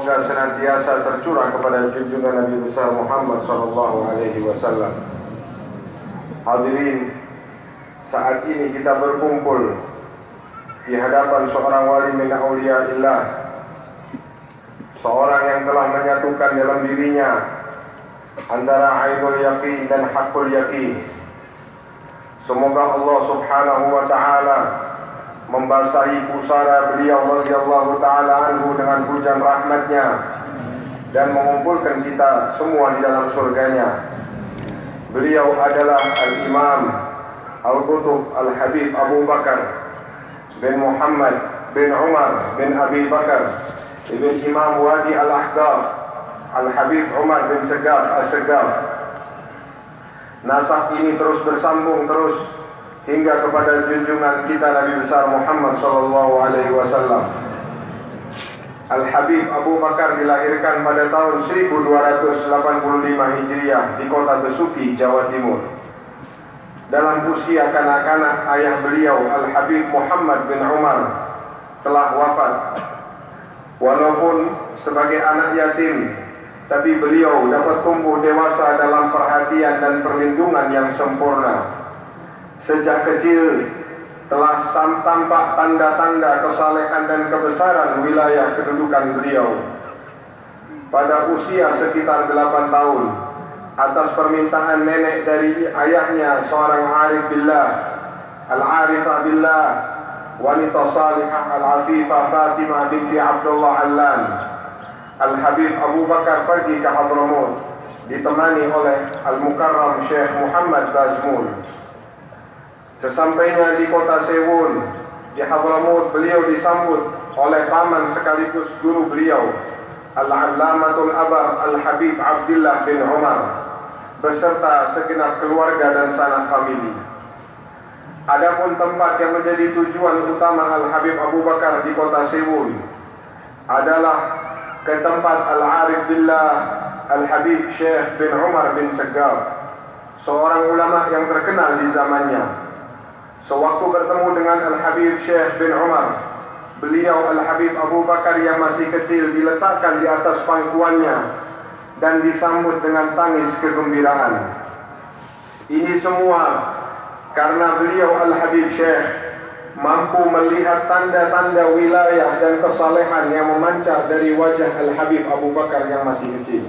Semoga senantiasa tercurah kepada junjungan Nabi besar Muhammad sallallahu alaihi wasallam. Hadirin, saat ini kita berkumpul di hadapan seorang wali min auliyaillah, seorang yang telah menyatukan dalam dirinya antara ainul yaqin dan haqqul yaqin. Semoga Allah subhanahu wa ta'ala membasahi pusara beliau radhiyallahu ta'ala anhu dengan hujan rahmatnya dan mengumpulkan kita semua di dalam surganya. Beliau adalah Al-Imam Al-Qutub Al-Habib Abu Bakar bin Muhammad bin Umar bin Abi Bakar ibn Imam Wadi Al-Ahqaf Al-Habib Umar bin Segaf As-Segaf. Nasab ini terus bersambung hingga kepada junjungan kita Nabi besar Muhammad sallallahu alaihi wasallam. Al-Habib Abu Bakar dilahirkan pada tahun 1285 Hijriah di kota Besuki, Jawa Timur. Dalam usia kanak-kanak, ayah beliau Al-Habib Muhammad bin Umar telah wafat. Walaupun sebagai anak yatim, tapi beliau dapat tumbuh dewasa dalam perhatian dan perlindungan yang sempurna. Sejak kecil telah tampak tanda-tanda kesalehan dan kebesaran wilayah kedudukan beliau. Pada usia sekitar 8 tahun, atas permintaan nenek dari ayahnya, seorang arif billah, al-arifah billah, wanita salihah al-afifah Fatimah binti Abdullah Allan, Al-Habib Abu Bakar pergi ke Hadramut ditemani oleh Al-Mukarram Syekh Muhammad Bazmul. Sesampainya di kota Sewun di Hadramut, beliau disambut oleh paman sekaligus guru beliau Al-Allamatul Abar Al-Habib Abdullah bin Umar beserta segenap keluarga dan sanak famili. Adapun tempat yang menjadi tujuan utama Al-Habib Abu Bakar di kota Sewun adalah ke tempat Al-Arif Billah Al-Habib Syekh bin Umar bin Segaf, seorang ulama yang terkenal di zamannya. Sewaktu bertemu dengan Al-Habib Syekh bin Umar, beliau Al-Habib Abu Bakar yang masih kecil diletakkan di atas pangkuannya dan disambut dengan tangis kegembiraan. Ini semua karena beliau Al-Habib Syekh mampu melihat tanda-tanda wilayah dan kesalehan yang memancar dari wajah Al-Habib Abu Bakar yang masih kecil.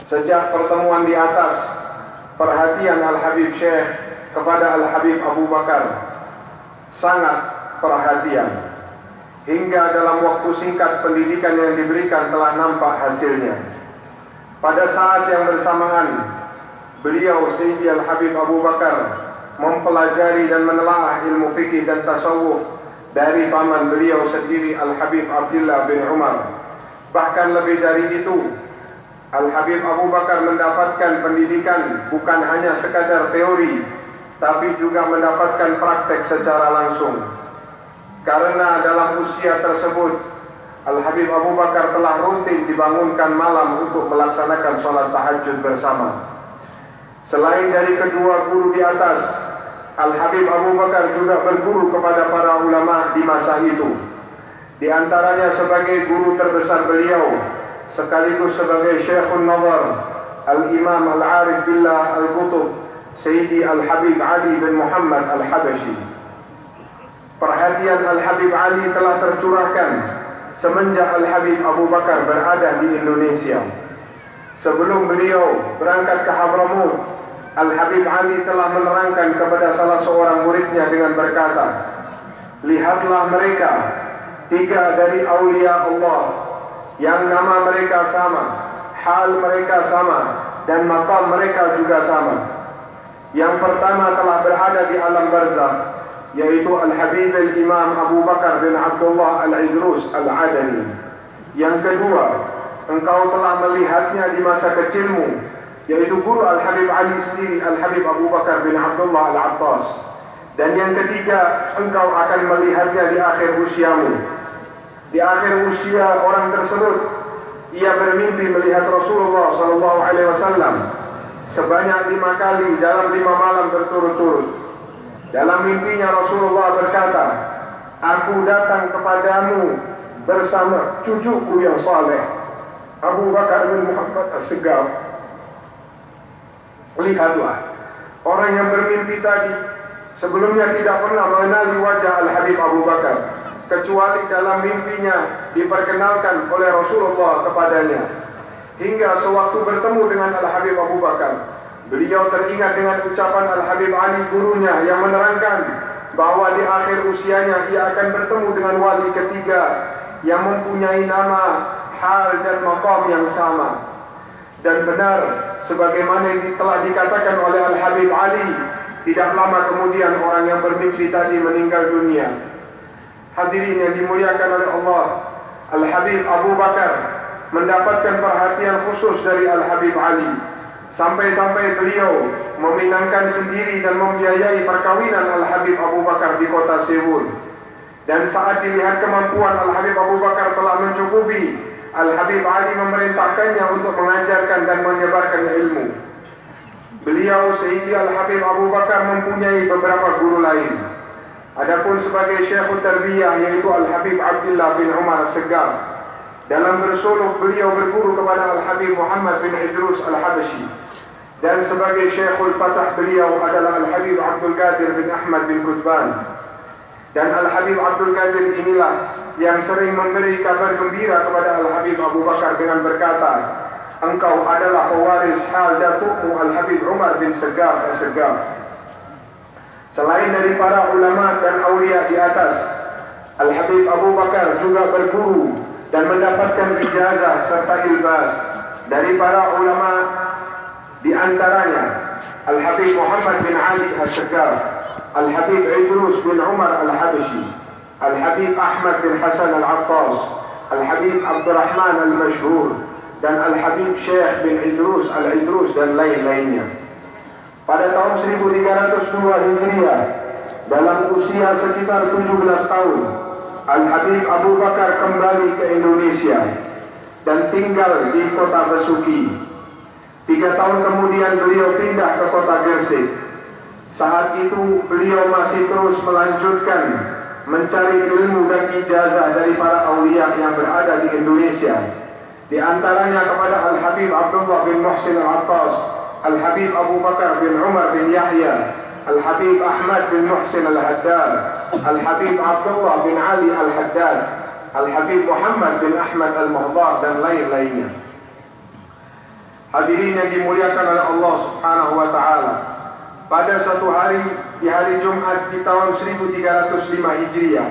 Sejak pertemuan di atas, perhatian Al-Habib Syekh kepada Al-Habib Abu Bakar sangat perhatian, hingga dalam waktu singkat pendidikan yang diberikan telah nampak hasilnya. Pada saat yang bersamaan, beliau Sayyidi Al-Habib Abu Bakar mempelajari dan menelaah ilmu fikih dan tasawuf dari paman beliau sendiri Al-Habib Abdullah bin Umar. Bahkan lebih dari itu, Al-Habib Abu Bakar mendapatkan pendidikan bukan hanya sekadar teori, tapi juga mendapatkan praktek secara langsung. Karena dalam usia tersebut, Al-Habib Abu Bakar telah rutin dibangunkan malam untuk melaksanakan sholat tahajud bersama. Selain dari kedua guru di atas, Al-Habib Abu Bakar juga berguru kepada para ulama di masa itu. Di antaranya sebagai guru terbesar beliau, sekaligus sebagai Syekhun Nazar, Al-Imam Al-Arif Billah Al-Qutub Sayyidi Al-Habib Ali bin Muhammad Al-Habashi. Perhatian Al-Habib Ali telah tercurahkan semenjak Al-Habib Abu Bakar berada di Indonesia. Sebelum beliau berangkat ke Hadramut, Al-Habib Ali telah menerangkan kepada salah seorang muridnya dengan berkata, "Lihatlah mereka, 3 dari aulia Allah yang nama mereka sama, hal mereka sama, dan maqam mereka juga sama. Yang pertama telah berada di alam barzakh, yaitu Al-Habib Al-Imam Abu Bakar bin Abdullah Al-Idrus Al-Adani. Yang kedua, engkau telah melihatnya di masa kecilmu, yaitu guru Al-Habib Ali sendiri, Al-Habib Abu Bakar bin Abdullah Al-Attas. Dan yang ketiga, engkau akan melihatnya di akhir usiamu. Di akhir usia orang tersebut, ia bermimpi melihat Rasulullah SAW sebanyak 5 kali dalam 5 malam berturut-turut. Dalam mimpinya Rasulullah berkata, "Aku datang kepadamu bersama cucuku yang saleh Abu Bakar bin Muhammad As-Segaf. Lihatlah, orang yang bermimpi tadi sebelumnya tidak pernah mengenali wajah Al-Habib Abu Bakar, kecuali dalam mimpinya diperkenalkan oleh Rasulullah kepadanya. Hingga sewaktu bertemu dengan Al-Habib Abu Bakar, beliau teringat dengan ucapan Al-Habib Ali gurunya yang menerangkan bahwa di akhir usianya ia akan bertemu dengan wali ketiga yang mempunyai nama, hal dan maqam yang sama. Dan benar sebagaimana yang telah dikatakan oleh Al-Habib Ali, tidak lama kemudian orang yang bermimpi tadi meninggal dunia. Hadirin yang dimuliakan oleh Allah, Al-Habib Abu Bakar mendapatkan perhatian khusus dari Al-Habib Ali, sampai-sampai beliau meminangkan sendiri dan membiayai perkawinan Al-Habib Abu Bakar di kota Seoul. Dan saat dilihat kemampuan Al-Habib Abu Bakar telah mencukupi, Al-Habib Ali memerintahkannya untuk mengajarkan dan menyebarkan ilmu. Beliau Sayyidi Al-Habib Abu Bakar mempunyai beberapa guru lain. Adapun sebagai Syekhul Tarbiyah yaitu Al-Habib Abdullah bin Umar As-Segaf. Dalam bersuluk beliau berguru kepada Al-Habib Muhammad bin Idrus Al-Habashi. Dan sebagai Syekhul Fatah beliau adalah Al-Habib Abdul Qadir bin Ahmad bin Qutban. Dan Al-Habib Abdul Qadir inilah yang sering memberi kabar gembira kepada Al-Habib Abu Bakar dengan berkata, engkau adalah pewaris hal datukmu Al-Habib Umar bin Segaf As-Segaf. Selain dari para ulama dan aulia di atas, Al-Habib Abu Bakar juga berguru dan mendapatkan ijazah serta ilbas dari para ulama, di antaranya Al-Habib Muhammad bin Ali As-Segaf, Al-Habib Idrus bin Umar Al-Habashi, Al-Habib Ahmad bin Hasan Al-Attas, Al-Habib Abdurrahman Al-Mashhur, dan Al-Habib Syekh bin Idrus Al-Idrus dan lain-lainnya. Pada tahun 1302 Hijriah, dalam usia sekitar 17 tahun, Al-Habib Abu Bakar kembali ke Indonesia dan tinggal di kota Besuki. 3 tahun kemudian beliau pindah ke kota Gresik. Saat itu beliau masih terus melanjutkan mencari ilmu dan ijazah dari para aulia yang berada di Indonesia. Di antaranya kepada Al-Habib Abdullah bin Muhsin Al-Attas, Al-Habib Abu Bakar bin Umar bin Yahya, Al-Habib Ahmad bin Muhsin Al-Haddad, Al-Habib Abdullah bin Ali Al-Haddad, Al-Habib Muhammad bin Ahmad Al-Muhdar, dan lain-lainnya. Hadirin yang dimuliakan oleh Allah Subhanahu wa Ta'ala, pada satu hari di hari Jumat di tahun 1305 Hijriah,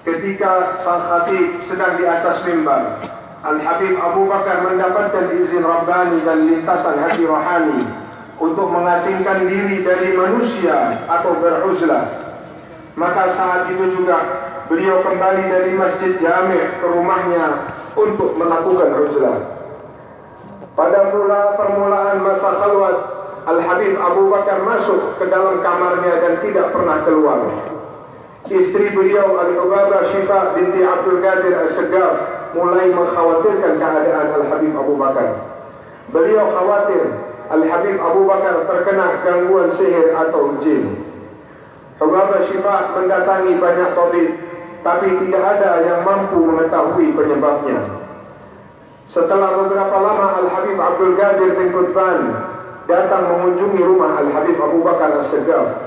ketika sang khatib sedang di atas mimbar, Al-Habib Abu Bakar mendapatkan izin Rabbani dan lintasan hati rohani untuk mengasingkan diri dari manusia atau beruzlah. Maka saat itu juga beliau kembali dari Masjid Jami' ke rumahnya untuk melakukan uzlah. Pada permulaan masa khalwat, Al-Habib Abu Bakar masuk ke dalam kamarnya dan tidak pernah keluar. Istri beliau Al-Hubabah Syifa binti Abdul Qadir As-Segaf mulai mengkhawatirkan keadaan Al-Habib Abu Bakar. Beliau khawatir Al-Habib Abu Bakar terkena gangguan sihir atau jin. Hubabah Syifa mendatangi banyak tabib, tapi tidak ada yang mampu mengetahui penyebabnya. Setelah beberapa lama Al-Habib Abdul Qadir bin Qutban datang mengunjungi rumah Al-Habib Abu Bakar As-Segaf.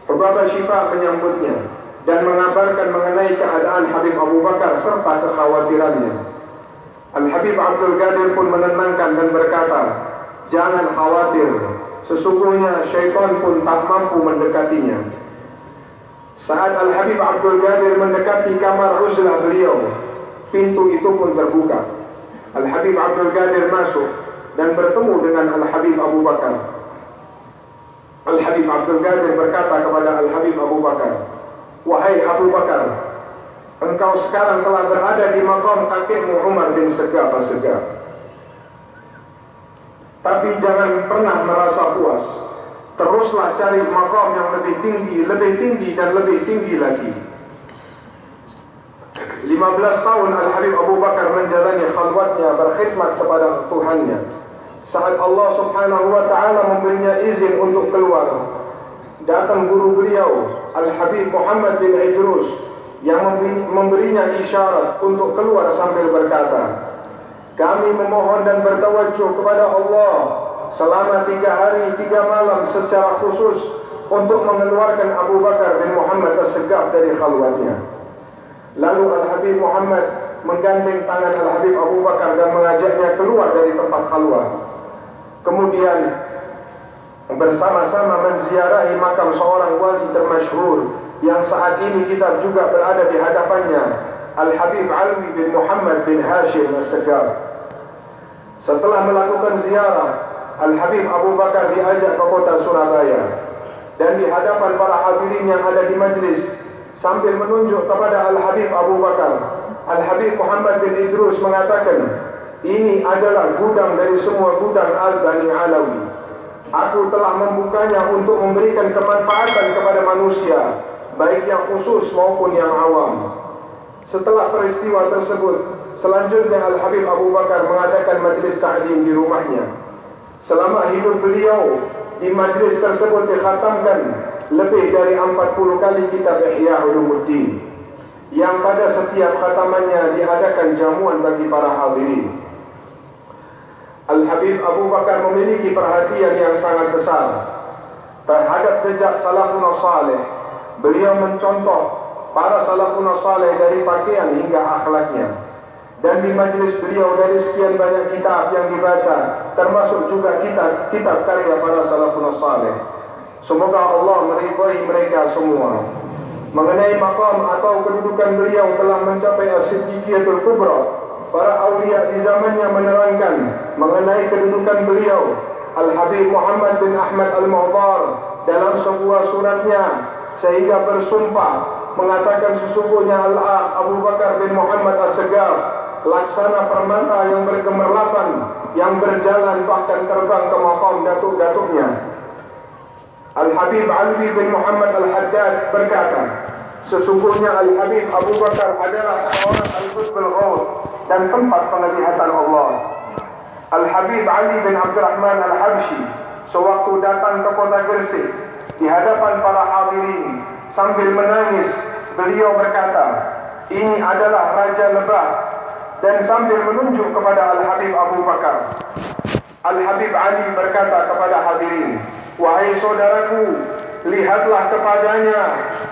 Hubabah Syifa menyambutnya dan mengabarkan mengenai keadaan Habib Abu Bakar serta kekhawatirannya. Al-Habib Abdul Qadir pun menenangkan dan berkata, jangan khawatir, sesungguhnya syaitan pun tak mampu mendekatinya. Saat Al-Habib Abdul Qadir mendekati kamar uzlah beliau, pintu itu pun terbuka. Al-Habib Abdul Qadir masuk dan bertemu dengan Al-Habib Abu Bakar. Al-Habib Abdul Qadir berkata kepada Al-Habib Abu Bakar, wahai Abu Bakar, engkau sekarang telah berada di maqam kakekmu Umar bin Segaf As-Segaf. Tapi jangan pernah merasa puas. Teruslah cari maqam yang lebih tinggi dan lebih tinggi lagi. 15 tahun Al-Habib Abu Bakar menjalani khalwatnya berkhidmat kepada Tuhannya. Saat Allah Subhanahu wa Ta'ala memberinya izin untuk keluar, datang guru beliau Al-Habib Muhammad bin Idrus yang memberinya isyarat untuk keluar sambil berkata, kami memohon dan bertawajjuh kepada Allah selama 3 hari 3 malam secara khusus untuk mengeluarkan Abu Bakar bin Muhammad As-Segaf dari khalwatnya. Lalu Al-Habib Muhammad menggandeng tangan Al-Habib Abu Bakar dan mengajaknya keluar dari tempat khalwat. Kemudian bersama-sama menziarahi makam seorang wali termasyhur yang saat ini kita juga berada di hadapannya, Al-Habib Alwi bin Muhammad bin Hashim As-Segaf. Setelah melakukan ziarah, Al-Habib Abu Bakar diajak ke kota Surabaya, dan di hadapan para hadirin yang ada di majlis, sambil menunjuk kepada Al-Habib Abu Bakar, Al-Habib Muhammad bin Idrus mengatakan, ini adalah gudang dari semua gudang Al-Bani Alawi. Aku telah membukanya untuk memberikan kemanfaatan kepada manusia, baik yang khusus maupun yang awam. Setelah peristiwa tersebut, selanjutnya Al-Habib Abu Bakar mengadakan majlis ta'lim di rumahnya. Selama hidup beliau, di majlis tersebut dikhatamkan lebih dari 40 kali kitab Ihya Ulumuddin, yang pada setiap khatamannya diadakan jamuan bagi para hadirin. Al-Habib Abu Bakar memiliki perhatian yang sangat besar terhadap jejak salafun salih. Beliau mencontoh para salafun salih dari pakaian hingga akhlaknya. Dan di majlis beliau, dari sekian banyak kitab yang dibaca, termasuk juga kitab karya para salafun salih. Semoga Allah meridhai mereka semua. Mengenai maqam atau kedudukan beliau telah mencapai as-siddiqiyatul kubra. Para awliya di zamannya menerangkan mengenai kedudukan beliau. Al-Habib Muhammad bin Ahmad Al-Mu'tar dalam sebuah suratnya sehingga bersumpah mengatakan, sesungguhnya Al-Akh Abu Bakar bin Muhammad As-Segaf laksana permata yang bergemerlapan, yang berjalan bahkan terbang ke maqam datuk-datuknya. Al-Habib Alwi bin Muhammad Al-Haddad berkata, sesungguhnya Al-Habib Abu Bakar adalah seorang Al-Qutbul Ghaus dan tempat penglihatan Allah. Al-Habib Ali bin Abdurrahman Al-Habsyi sewaktu datang ke kota Gresik di hadapan para hadirin sambil menangis, beliau berkata, ini adalah Raja Lebah, dan sambil menunjuk kepada Al-Habib Abu Bakar. Al-Habib Ali berkata kepada hadirin, wahai saudaraku, lihatlah kepadanya,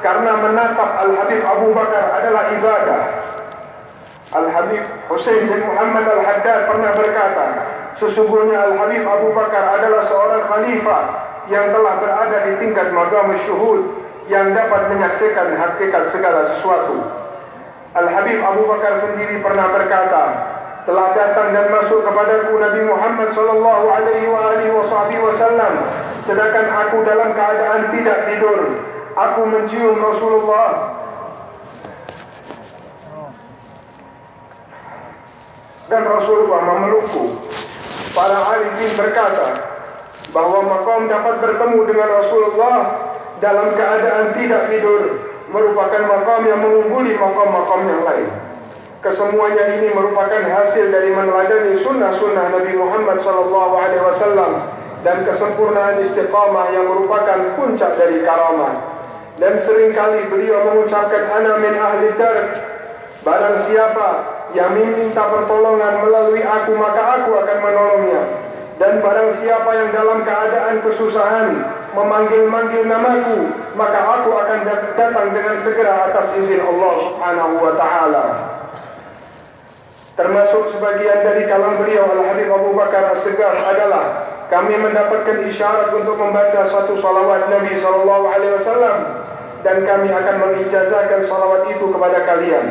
karena menatap Al-Habib Abu Bakar adalah ibadah. Al-Habib Husain bin Muhammad Al-Haddad pernah berkata, sesungguhnya Al-Habib Abu Bakar adalah seorang khalifah yang telah berada di tingkat maqam syuhud, yang dapat menyaksikan hakikat segala sesuatu. Al-Habib Abu Bakar sendiri pernah berkata, telah datang dan masuk kepadaku Nabi Muhammad sallallahu alaihi wasallam, sedangkan aku dalam keadaan tidak tidur. Aku mencium Rasulullah dan Rasulullah memelukku. Para arifin berkata bahwa maqam dapat bertemu dengan Rasulullah dalam keadaan tidak tidur merupakan maqam yang mengungguli maqam-maqam yang lain. Kesemuanya ini merupakan hasil dari meneladani sunnah-sunnah Nabi Muhammad SAW dan kesempurnaan istiqamah yang merupakan puncak dari karamah. Dan seringkali beliau mengucapkan, ana min ahli dar, barang siapa yang meminta pertolongan melalui aku, maka aku akan menolongnya. Dan barang siapa yang dalam keadaan kesusahan memanggil-manggil namaku, maka aku akan datang dengan segera atas izin Allah Subhanahu wa ta'ala. Termasuk sebagian dari kalam beliau, Al-Habib Abu Bakar As-Segaf adalah, kami mendapatkan isyarat untuk membaca satu salawat Nabi SAW, dan kami akan mengijazahkan salawat itu kepada kalian.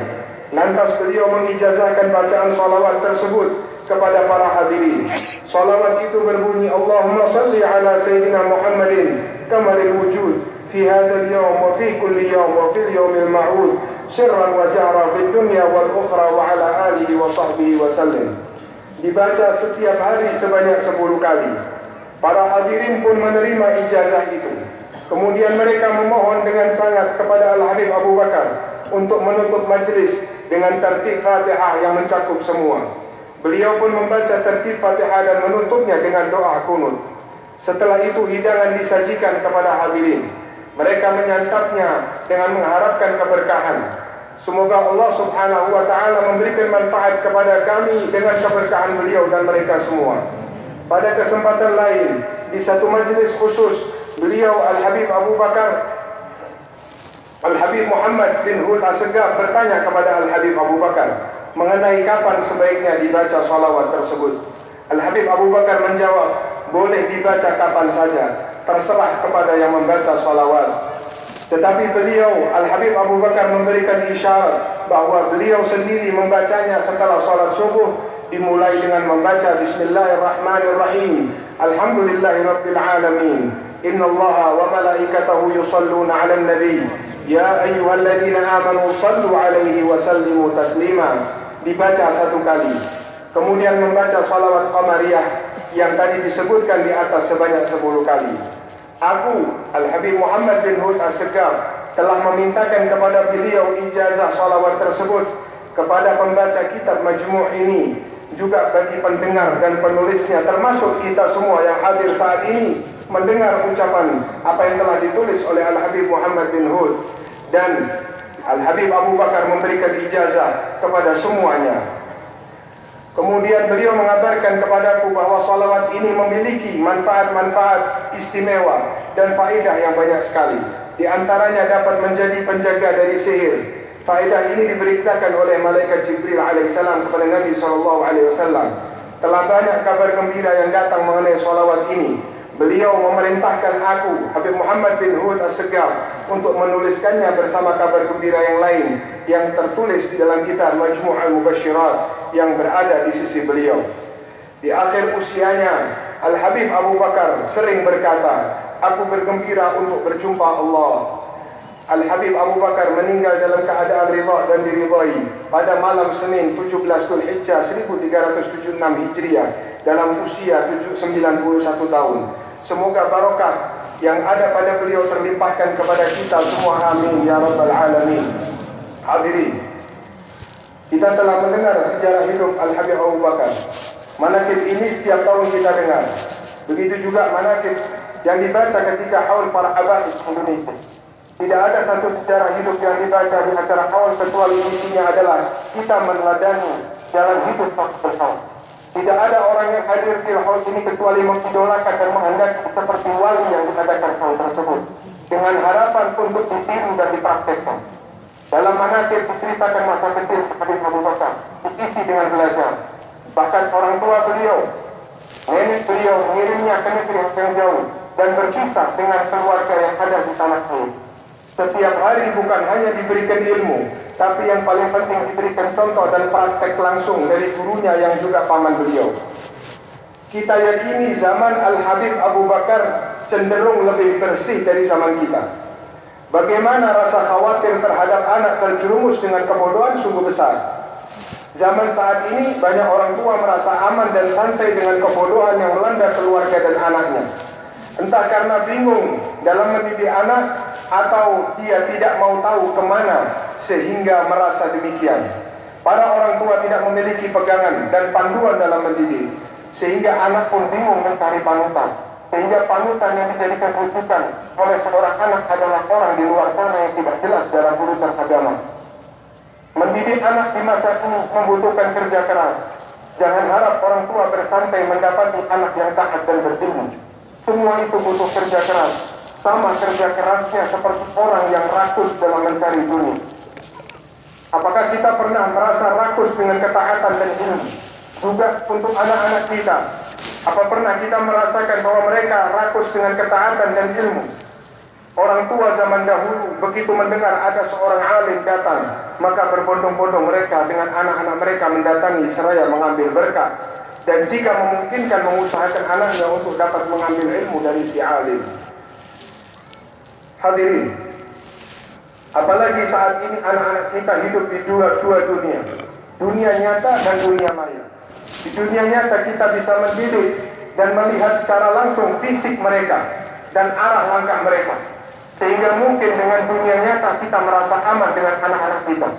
Lantas beliau mengijazahkan bacaan salawat tersebut kepada para hadirin. Salawat itu berbunyi, Allahumma salli ala Sayyidina Muhammadin kamalil wujud fi hadzal yawm wa fi kulli yawm wa fil yawmil ma'ud sirran wa jahra fid dunya wal ukhra wa ala alihi wa sahbihi wa sallim. Dibaca setiap hari sebanyak 10 kali. Para hadirin pun menerima ijazah itu. Kemudian mereka memohon dengan sangat kepada Al-Habib Abu Bakar untuk menutup majlis dengan tertib Fatihah yang mencakup semua. Beliau pun membaca tertib Fatihah dan menutupnya dengan doa kunut. Setelah itu hidangan disajikan kepada hadirin. Mereka menyantapnya dengan mengharapkan keberkahan. Semoga Allah Subhanahu wa Ta'ala memberikan manfaat kepada kami dengan keberkahan beliau dan mereka semua. Pada kesempatan lain, di satu majlis khusus, beliau Al-Habib Abu Bakar Al-Habib Muhammad bin Hud Assegaf bertanya kepada Al-Habib Abu Bakar mengenai kapan sebaiknya dibaca salawat tersebut. Al-Habib Abu Bakar menjawab, boleh dibaca kapan saja, terserah kepada yang membaca salawat. Tetapi beliau, Al-Habib Abu Bakar memberikan isyarat bahawa beliau sendiri membacanya setelah salat subuh, dimulai dengan membaca Bismillahirrahmanirrahim. Alhamdulillahirabbil alamin. Innallaha wa malaikatahu yusalluna 'alan nabi. Ya ayyuhalladzina amanu sallu 'alaihi wa sallimu taslima. Dibaca satu kali. Kemudian membaca salawat qamariyah yang tadi disebutkan di atas sebanyak 10 kali. Aku, Al-Habib Muhammad bin Hud Assegaf, telah memintakan kepada beliau ijazah salawat tersebut kepada pembaca kitab majmu' ini, juga bagi pendengar dan penulisnya, termasuk kita semua yang hadir saat ini mendengar ucapan apa yang telah ditulis oleh Al-Habib Muhammad bin Hud. Dan Al-Habib Abu Bakar memberikan ijazah kepada semuanya. Kemudian beliau mengabarkan kepadaku bahawa salawat ini memiliki manfaat-manfaat istimewa dan faedah yang banyak sekali. Di antaranya dapat menjadi penjaga dari sihir. Faedah ini diberitakan oleh malaikat Jibril alaihissalam kepada Nabi SAW. Telah banyak kabar gembira yang datang mengenai salawat ini. Beliau memerintahkan aku, Habib Muhammad bin Hud Assegaf, untuk menuliskannya bersama kabar gembira yang lain yang tertulis di dalam kitab Majmu' al-Mubasyirat yang berada di sisi beliau. Di akhir usianya, Al-Habib Abu Bakar sering berkata, aku bergembira untuk berjumpa Allah. Al-Habib Abu Bakar meninggal dalam keadaan ridha dan diridhai pada malam Senin 17 Dzulhijjah 1376 Hijriah dalam usia 91 tahun. Semoga barokah yang ada pada beliau terlimpahkan kepada kita semua, amin ya rabbal alamin. Hadirin, kita telah mendengar sejarah hidup Al-Habib Abu Bakar. Manaqib ini setiap tahun kita dengar. Begitu juga manaqib yang dibaca ketika haul para habaib Indonesia. Tidak ada satu sejarah hidup yang dibaca di acara haul kecuali isinya adalah kita meneladani jalan hidup bersama. Tidak ada orang yang hadir di haul ini kecuali mengidolakan dan menghendaki seperti wali yang diadakan haul tersebut, dengan harapan untuk ditiru dan dipraktekkan. Dalam manaqib diceritakan masa kecil Habib Abu Bakar diisi dengan belajar. Bahkan orang tua beliau, nenek beliau mengirimnya ke negeri yang jauh dan berpisah dengan keluarga yang ada di tanah air. Setiap hari bukan hanya diberikan ilmu, tapi yang paling penting diberikan contoh dan praktek langsung dari gurunya yang juga paman beliau. Kita yakini zaman Al-Habib Abu Bakar cenderung lebih bersih dari zaman kita. Bagaimana rasa khawatir terhadap anak terjerumus dengan kebodohan sungguh besar. Zaman saat ini banyak orang tua merasa aman dan santai dengan kebodohan yang melanda keluarga dan anaknya. Entah karena bingung dalam mendidik anak atau dia tidak mau tahu kemana sehingga merasa demikian. Para orang tua tidak memiliki pegangan dan panduan dalam mendidik, sehingga anak pun bingung mencari panutan. Sehingga panutan yang dijadikan rujukan oleh seorang anak adalah orang di luar sana yang tidak jelas dalam urusan agama. Mendidik anak di masa ini membutuhkan kerja keras. Jangan harap orang tua bersantai mendapati anak yang taat dan berilmu. Semua itu butuh kerja keras. Sama kerja kerasnya seperti orang yang rakus dalam mencari dunia. Apakah kita pernah merasa rakus dengan ketaatan dan ilmu? Juga untuk anak-anak kita. Apa pernah kita merasakan bahwa mereka rakus dengan ketaatan dan ilmu? Orang tua zaman dahulu begitu mendengar ada seorang alim datang, maka berbondong-bondong mereka dengan anak-anak mereka mendatangi seraya mengambil berkat. Dan jika memungkinkan mengusahakan anaknya untuk dapat mengambil ilmu dari si alim. Hadirin, apalagi saat ini anak-anak kita hidup di dua dunia. Dunia nyata dan dunia maya. Di dunia nyata kita bisa mendidik dan melihat secara langsung fisik mereka dan arah langkah mereka. Sehingga mungkin dengan dunia nyata kita merasa aman dengan anak-anak kita.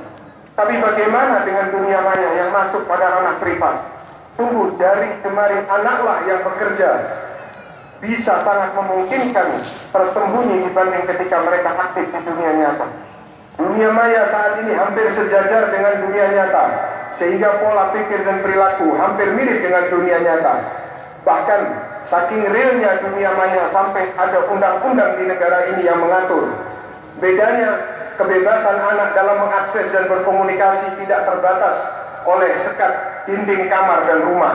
Tapi bagaimana dengan dunia maya yang masuk pada ranah privat? Tunggu dari kemarin anaklah yang bekerja bisa sangat memungkinkan tersembunyi dibanding ketika mereka aktif di dunia nyata. Dunia maya saat ini hampir sejajar dengan dunia nyata, sehingga pola pikir dan perilaku hampir mirip dengan dunia nyata. Bahkan saking realnya dunia maya sampai ada undang-undang di negara ini yang mengatur. Bedanya, kebebasan anak dalam mengakses dan berkomunikasi tidak terbatas oleh sekat dinding kamar dan rumah.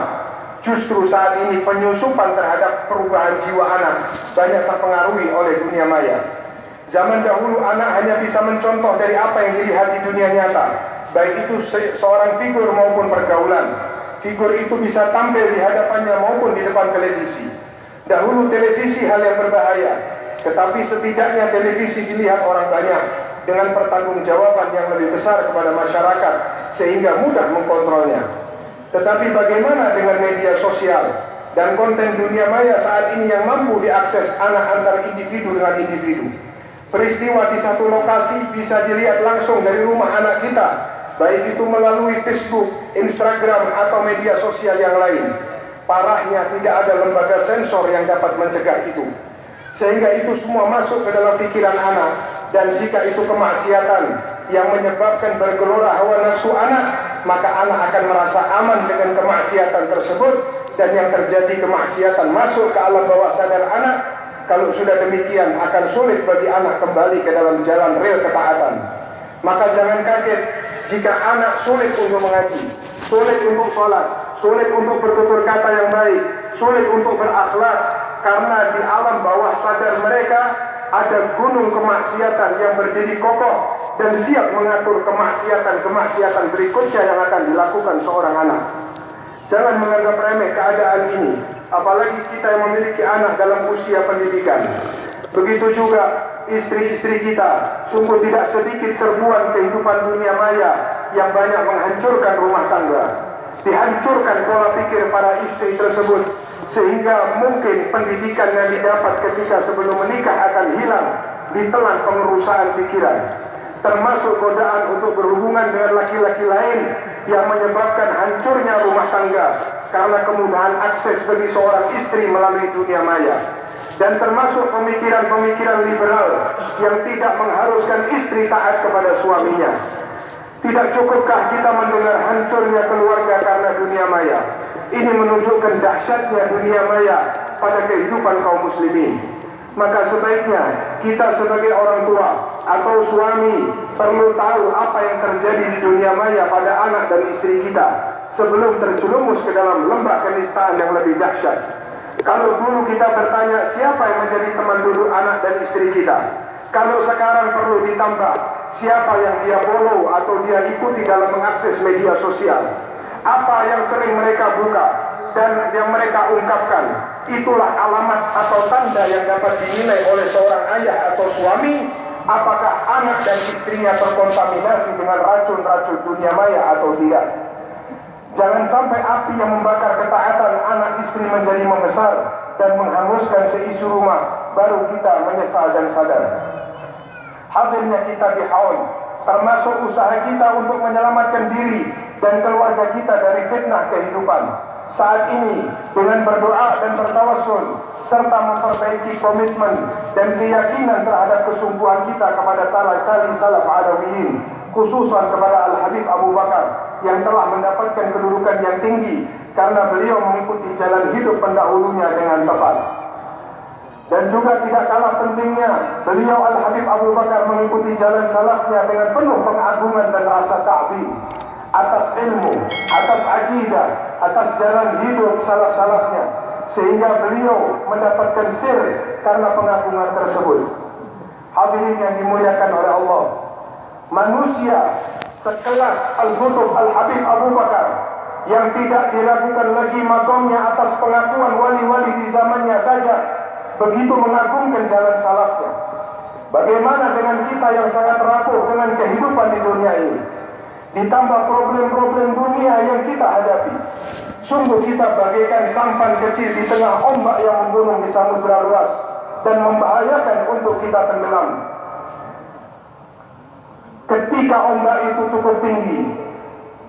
Justru saat ini penyusupan terhadap perubahan jiwa anak banyak terpengaruhi oleh dunia maya. Zaman dahulu anak hanya bisa mencontoh dari apa yang dilihat di dunia nyata, baik itu seorang figur maupun pergaulan. Figur itu bisa tampil di hadapannya maupun di depan televisi. Dahulu televisi hal yang berbahaya, tetapi setidaknya televisi dilihat orang banyak dengan pertanggungjawaban yang lebih besar kepada masyarakat sehingga mudah mengkontrolnya. Tetapi bagaimana dengan media sosial dan konten dunia maya saat ini yang mampu diakses anak antar individu dengan individu? Peristiwa di satu lokasi bisa dilihat langsung dari rumah anak kita, baik itu melalui Facebook, Instagram, atau media sosial yang lain. Parahnya tidak ada lembaga sensor yang dapat mencegah itu. Sehingga itu semua masuk ke dalam pikiran anak, dan jika itu kemaksiatan yang menyebabkan bergelora hawa nafsu anak, maka anak akan merasa aman dengan kemaksiatan tersebut, dan yang terjadi kemaksiatan masuk ke alam bawah sadar anak. Kalau sudah demikian akan sulit bagi anak kembali ke dalam jalan real ketaatan. Maka jangan kaget jika anak sulit untuk mengaji, sulit untuk sholat, sulit untuk bertutur kata yang baik, sulit untuk berakhlak, karena di alam bawah sadar mereka ada gunung kemaksiatan yang berdiri kokoh dan siap mengatur kemaksiatan berikutnya yang akan dilakukan seorang anak. Jangan menganggap remeh keadaan ini, apalagi kita yang memiliki anak dalam usia pendidikan. Begitu juga istri-istri kita, sungguh tidak sedikit serbuan kehidupan dunia maya yang banyak menghancurkan rumah tangga. Dihancurkan pola pikir para istri tersebut, sehingga mungkin pendidikan yang didapat ketika sebelum menikah akan hilang ditelan pengerusakan pikiran, termasuk godaan untuk berhubungan dengan laki-laki lain yang menyebabkan hancurnya rumah tangga karena kemudahan akses bagi seorang istri melalui dunia maya, dan termasuk pemikiran-pemikiran liberal yang tidak mengharuskan istri taat kepada suaminya. Tidak cukupkah kita mendengar hancurnya keluarga karena dunia maya? Ini menunjukkan dahsyatnya dunia maya pada kehidupan kaum muslimin. Maka sebaiknya kita sebagai orang tua atau suami perlu tahu apa yang terjadi di dunia maya pada anak dan istri kita sebelum terjerumus ke dalam lembah kenistaan yang lebih dahsyat. Kalau dulu kita bertanya siapa yang menjadi teman duduk anak dan istri kita, kalau sekarang perlu ditambah siapa yang dia follow atau dia ikuti dalam mengakses media sosial, apa yang sering mereka buka dan yang mereka ungkapkan, itulah alamat atau tanda yang dapat dinilai oleh seorang ayah atau suami apakah anak dan istrinya terkontaminasi dengan racun-racun dunia maya atau tidak. Jangan sampai api yang membakar ketaatan anak istri menjadi membesar dan menghanguskan seisi rumah, baru kita menyesal dan sadar. Hadirnya kita di haul, termasuk usaha kita untuk menyelamatkan diri dan keluarga kita dari fitnah kehidupan. Saat ini dengan berdoa dan bertawassul serta memperbaiki komitmen dan keyakinan terhadap kesungguhan kita kepada tali salaf adawiyin, khususan kepada Al-Habib Abu Bakar yang telah mendapatkan kedudukan yang tinggi karena beliau mengikuti jalan hidup pendahulunya dengan tepat. Dan juga tidak kalah pentingnya, beliau Al-Habib Abu Bakar mengikuti jalan salafnya dengan penuh pengagungan dan rasa ta'zim atas ilmu, atas akidah, atas jalan hidup salaf-salafnya, sehingga beliau mendapatkan sir karena pengagungan tersebut. Hadirin yang dimuliakan oleh Allah, manusia sekelas Al-Qutb Al-Habib Abu Bakar yang tidak diragukan lagi makamnya atas pengakuan wali-wali di zamannya saja, begitu mengagungkan jalan salafnya. Bagaimana dengan kita yang sangat rapuh dengan kehidupan di dunia ini, ditambah problem-problem dunia yang kita hadapi? Sungguh kita bagaikan sampan kecil di tengah ombak yang menggunung di samudera luas dan membahayakan untuk kita tenggelam. Ketika ombak itu cukup tinggi,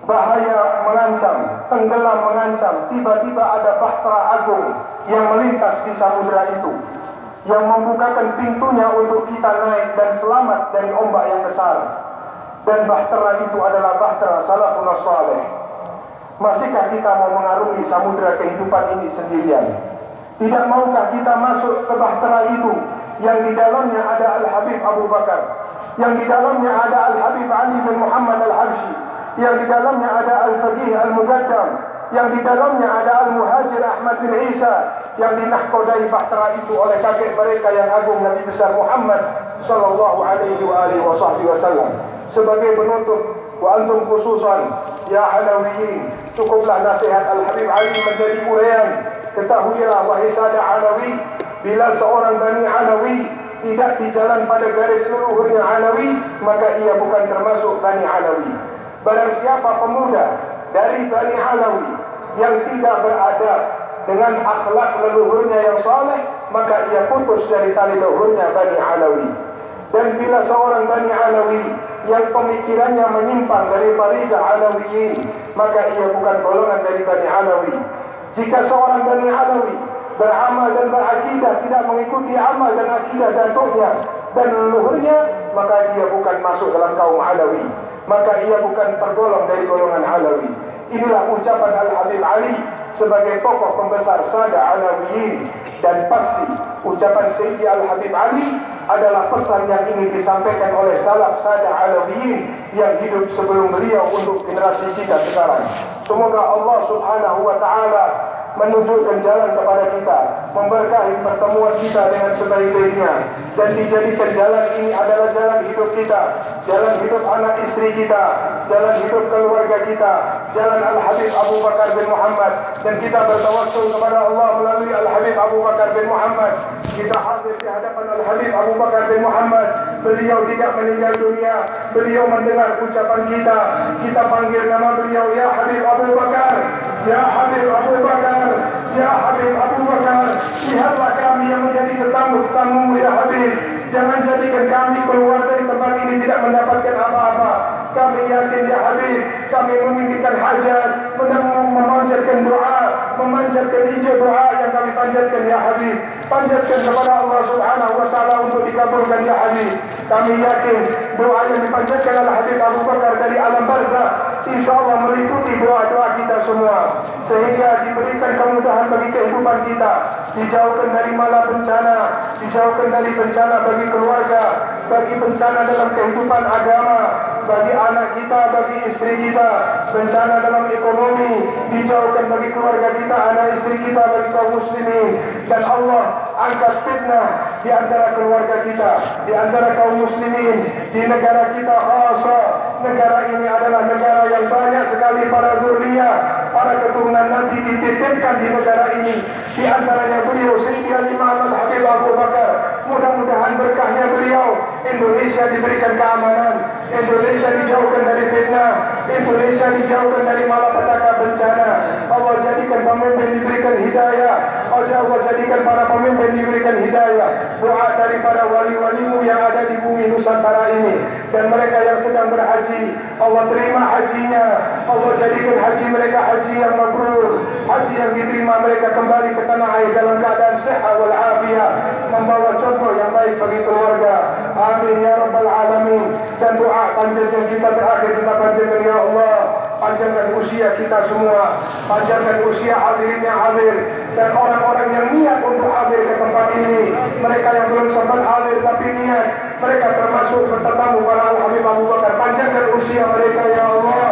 bahaya mengancam, tenggelam mengancam, tiba-tiba ada bahtera agung yang melintas di samudera itu, yang membukakan pintunya untuk kita naik dan selamat dari ombak yang besar. dan bahtera itu adalah bahtera salafun saleh. Masihkah kita mau mengarungi samudera kehidupan ini sendirian? Tidak maukah kita masuk ke bahtera itu yang di dalamnya ada Al-Habib Abu Bakar, yang di dalamnya ada Al-Habib Ali bin Muhammad Al-Habsyi, yang di dalamnya ada Al-Faqih Al-Muqaddam, yang di dalamnya ada Al-Muhajir Ahmad bin Isa, yang dinahkodai bahtera itu oleh kakek mereka yang agung Nabi besar Muhammad sallallahu alaihi wasallam. Sebagai penutup, wa antum khususan ya Alawiyin, cukuplah nasihat Al-Habib Ali menjadi uraian. Ketahuilah wahai sada Alawi, bila seorang Bani Alawi tidak di jalan pada garis leluhurnya Alawi, maka ia bukan termasuk Bani Alawi. Barang siapa pemuda dari Bani Alawi yang tidak beradab dengan akhlak leluhurnya yang saleh, maka ia putus dari tali leluhurnya Bani Alawi. Dan bila seorang Bani Alawi yang pemikirannya menyimpang dari Fariza Alawiyin, maka ia bukan golongan dari Bani Alawi. Jika seorang Bani Alawi beramal dan berakidah tidak mengikuti amal dan akidah datuknya dan leluhurnya, maka dia bukan masuk dalam kaum Alawi, maka ia bukan tergolong dari golongan Alawi. Inilah ucapan Al-Habib Ali sebagai tokoh pembesar sada Alawiyin, dan pasti ucapan Sayyidi Al-Habib Ali adalah pesan yang ingin disampaikan oleh salaf sada Alawiyin yang hidup sebelum beliau untuk generasi kita sekarang. Semoga Allah Subhanahu wa ta'ala menunjukkan jalan kepada kita, memberkahi pertemuan kita dengan sebaik-baiknya, dan dijadikan jalan ini adalah jalan hidup kita, jalan hidup anak istri kita, jalan hidup keluarga kita, jalan Al-Habib Abu Bakar bin Muhammad. Dan kita bertawassul kepada Allah melalui Al-Habib Abu Bakar bin Muhammad. Kita hadir di hadapan Al-Habib Abu Bakar bin Muhammad. Beliau tidak meninggal dunia, beliau mendengar ucapan kita. Kita panggil nama beliau, ya Habib Abu Bakar, ya Habib Abu Bakar, ya Habib Abu Bakar. Lihatlah kami yang menjadi tetamu-tetamu, ya Habib. Jangan jadikan kami keluar dari tempat ini tidak mendapatkan apa-apa. Kami yakin, ya Habib, kami menginginkan hajat, memanjatkan doa, memanjatkan hijau doa yang kami panjatkan, ya Habib. Panjatkan kepada Allah Subhanahu wa ta'ala untuk dikabulkan, ya Habib. Kami yakin doa yang dipanjatkan oleh Habib Abu Bakar dari alam barzakh, insya Allah meliputi doa-doa kita semua, sehingga diberikan kemudahan bagi kehidupan kita, dijauhkan dari malapetaka, dijauhkan dari bencana bagi keluarga, bagi bencana dalam kehidupan agama, bagi anak kita, bagi istri kita, bencana dalam ekonomi, dijauhkan bagi keluarga kita, anak istri kita, bagi kaum muslimin. Dan Allah angkat fitnah di antara keluarga kita, di antara kaum muslimin, di negara kita khasa. Negara ini adalah negara yang banyak sekali para zuriyah, para keturunan Nabi dititipkan di negara ini. Di antaranya beliau Sayyidi Imam Al-Habib Abu Bakar. Mudah-mudahan berkahnya beliau Indonesia diberikan keamanan, Indonesia dijauhkan dari fitnah, Indonesia dijauhkan dari malapetaka bencana. Allah jadikan pemimpin diberikan hidayah, Allah jadikan para pemimpin diberikan hidayah. Doa daripada wali-walimu yang ada di bumi Nusantara ini, dan mereka yang sedang berhaji, Allah terima hajinya, Allah jadikan haji mereka haji yang mabrur, haji yang diterima, mereka kembali ke tanah air dalam keadaan sehat wal afiat, membawa contoh yang baik bagi keluarga. Amin ya rabbal alamin. Dan doa panjangkan kita terakhir kita panjangkan, ya Allah, panjangkan usia kita semua, panjangkan usia hadirin yang hadir, dan orang-orang yang niat untuk hadir ke tempat ini, mereka yang belum sempat hadir tapi niat, mereka termasuk tetamu para Al-Habib Abu Bakar. Panjangkan usia mereka, ya Allah,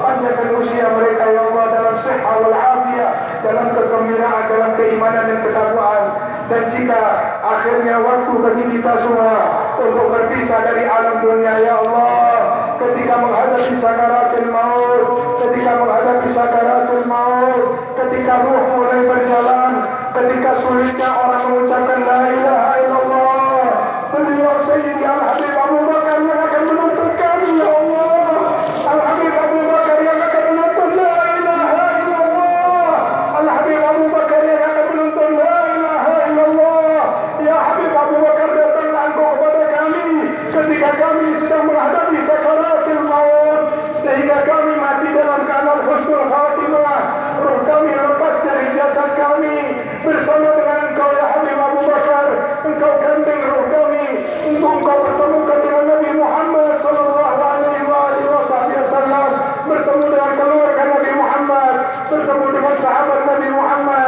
panjangkan usia mereka, ya Allah, dalam sehat wal afiat, dalam kegembiraan, dalam keimanan dan ketakwaan. Dan jika akhirnya waktu bagi kita semua untuk berpisah dari alam dunia, ya Allah, ketika menghadapi sakaratul maut, ketika menghadapi sakaratul maut, ketika ruh mulai berjalan, ketika sulitnya orang mengucapkan la ilaha illallah, beliau Sayyidi Al-Habib Abu Bakar yang akan menuntut kami, ya Allah. Al-Habib Abu Bakar yang akan menuntut la ilaha illallah, Al-Habib Abu Bakar yang akan menuntut la ilaha illallah. Ya Habib Abu Bakar, datanglah engkau kepada kami ketika kami sedang menghadapi sakaratul maut, sehingga kami mati dalam keadaan husnul khatimah, roh kami lepas dari sahabat Nabi Muhammad